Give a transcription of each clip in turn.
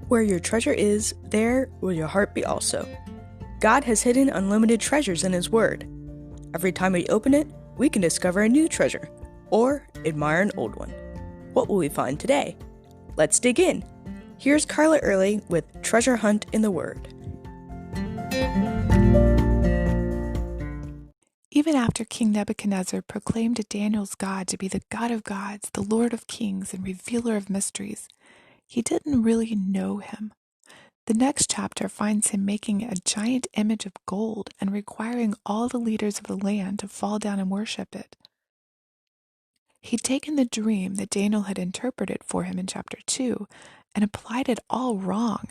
Where your treasure is, there will your heart be also. God has hidden unlimited treasures in His Word. Every time we open it, we can discover a new treasure, or admire an old one. What will we find today? Let's dig in. Here's Carla Early with Treasure Hunt in the Word. Even after King Nebuchadnezzar proclaimed Daniel's God to be the God of gods, the Lord of kings, and revealer of mysteries, he didn't really know him. The next chapter finds him making a giant image of gold and requiring all the leaders of the land to fall down and worship it. He'd taken the dream that Daniel had interpreted for him in chapter 2 and applied it all wrong.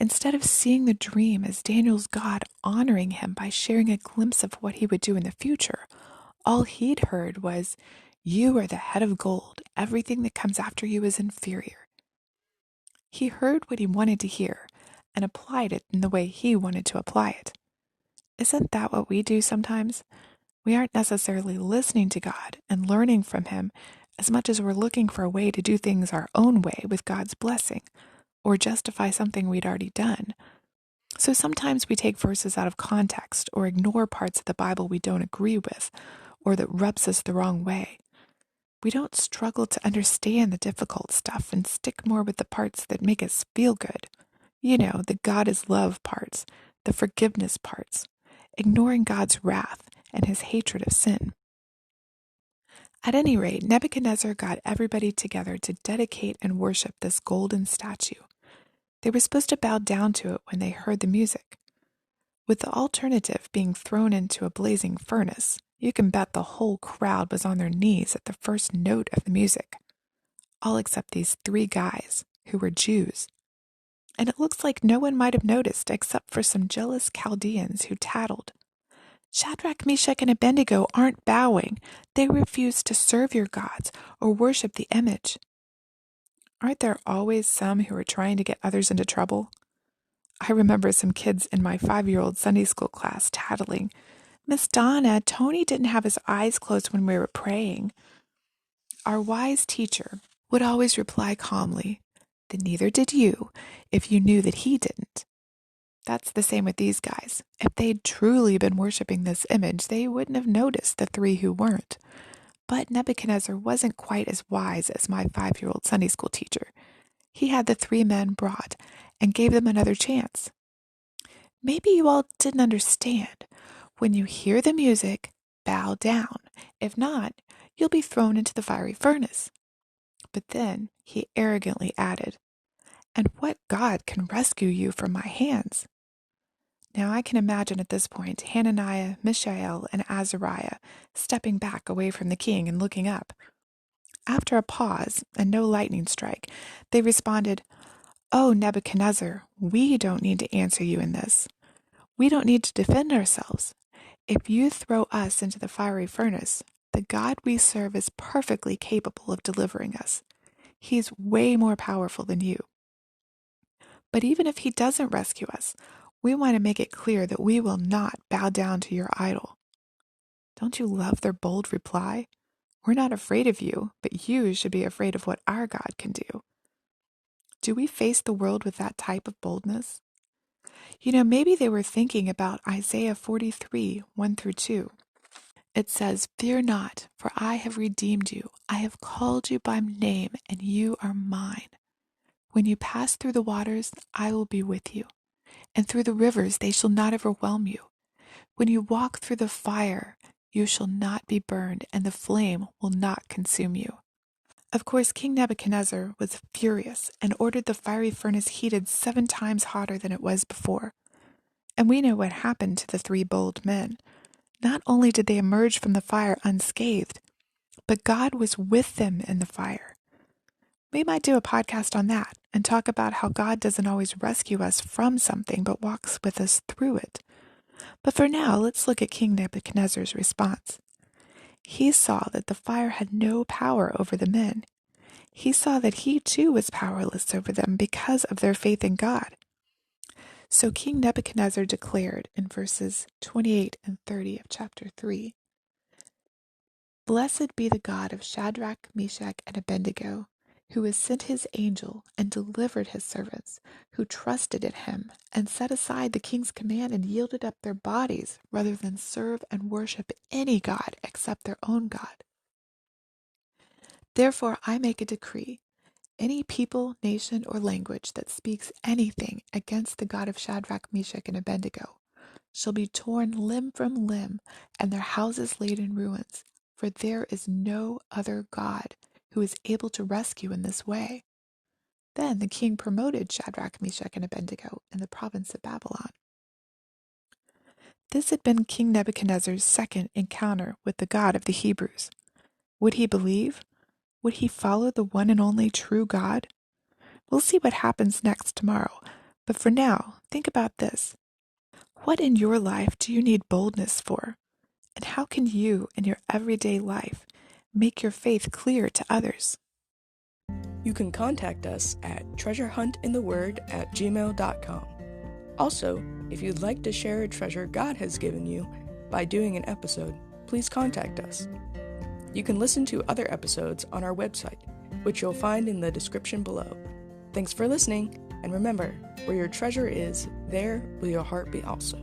Instead of seeing the dream as Daniel's God honoring him by sharing a glimpse of what he would do in the future, all he'd heard was, "You are the head of gold. Everything that comes after you is inferior." He heard what he wanted to hear and applied it in the way he wanted to apply it. Isn't that what we do sometimes? We aren't necessarily listening to God and learning from Him as much as we're looking for a way to do things our own way with God's blessing, or justify something we'd already done. So sometimes we take verses out of context or ignore parts of the Bible we don't agree with, or that rubs us the wrong way. We don't struggle to understand the difficult stuff and stick more with the parts that make us feel good. You know, the God is love parts, the forgiveness parts, ignoring God's wrath and His hatred of sin. At any rate, Nebuchadnezzar got everybody together to dedicate and worship this golden statue. They were supposed to bow down to it when they heard the music. With the alternative being thrown into a blazing furnace, you can bet the whole crowd was on their knees at the first note of the music. All except these 3 guys, who were Jews. And it looks like no one might have noticed except for some jealous Chaldeans who tattled. "Shadrach, Meshach, and Abednego aren't bowing. They refuse to serve your gods or worship the image." Aren't there always some who are trying to get others into trouble? I remember some kids in my 5-year-old Sunday school class tattling, "Miss Donna, Tony didn't have his eyes closed when we were praying." Our wise teacher would always reply calmly, "Then neither did you, if you knew that he didn't." That's the same with these guys. If they'd truly been worshiping this image, they wouldn't have noticed the 3 who weren't. But Nebuchadnezzar wasn't quite as wise as my 5-year-old Sunday school teacher. He had the 3 men brought and gave them another chance. "Maybe you all didn't understand. When you hear the music, bow down. If not, you'll be thrown into the fiery furnace." But then he arrogantly added, "And what God can rescue you from my hands?" Now I can imagine at this point Hananiah, Mishael, and Azariah stepping back away from the king and looking up. After a pause and no lightning strike, they responded, "Oh, Nebuchadnezzar, we don't need to answer you in this. We don't need to defend ourselves. If you throw us into the fiery furnace, the God we serve is perfectly capable of delivering us. He's way more powerful than you. But even if he doesn't rescue us, we want to make it clear that we will not bow down to your idol." Don't you love their bold reply? "We're not afraid of you, but you should be afraid of what our God can do." Do we face the world with that type of boldness? You know, maybe they were thinking about Isaiah 43, 1-2. It says, "Fear not, for I have redeemed you. I have called you by name, and you are mine. When you pass through the waters, I will be with you. And through the rivers, they shall not overwhelm you. When you walk through the fire, you shall not be burned, and the flame will not consume you." Of course, King Nebuchadnezzar was furious and ordered the fiery furnace heated 7 times hotter than it was before. And we know what happened to the 3 bold men. Not only did they emerge from the fire unscathed, but God was with them in the fire. We might do a podcast on that and talk about how God doesn't always rescue us from something, but walks with us through it. But for now, let's look at King Nebuchadnezzar's response. He saw that the fire had no power over the men. He saw that he too was powerless over them because of their faith in God. So King Nebuchadnezzar declared in verses 28 and 30 of chapter 3, "Blessed be the God of Shadrach, Meshach, and Abednego. who has sent his angel and delivered his servants, who trusted in him and set aside the king's command and yielded up their bodies rather than serve and worship any god except their own God. Therefore I make a decree. Any people, nation, or language that speaks anything against the God of Shadrach, Meshach, and Abednego shall be torn limb from limb, and their houses laid in ruins, for there is no other God who is able to rescue in this way. Then the king promoted Shadrach, Meshach, and Abednego in the province of Babylon. This had been King Nebuchadnezzar's second encounter with the God of the Hebrews. Would he believe? Would he follow the one and only true God? We'll see what happens next tomorrow, but for now, think about this. What in your life do you need boldness for? And how can you, in your everyday life, make your faith clear to others? You can contact us at treasurehuntintheword@gmail.com. Also, if you'd like to share a treasure God has given you by doing an episode, please contact us. You can listen to other episodes on our website, which you'll find in the description below. Thanks for listening, and remember, where your treasure is, there will your heart be also.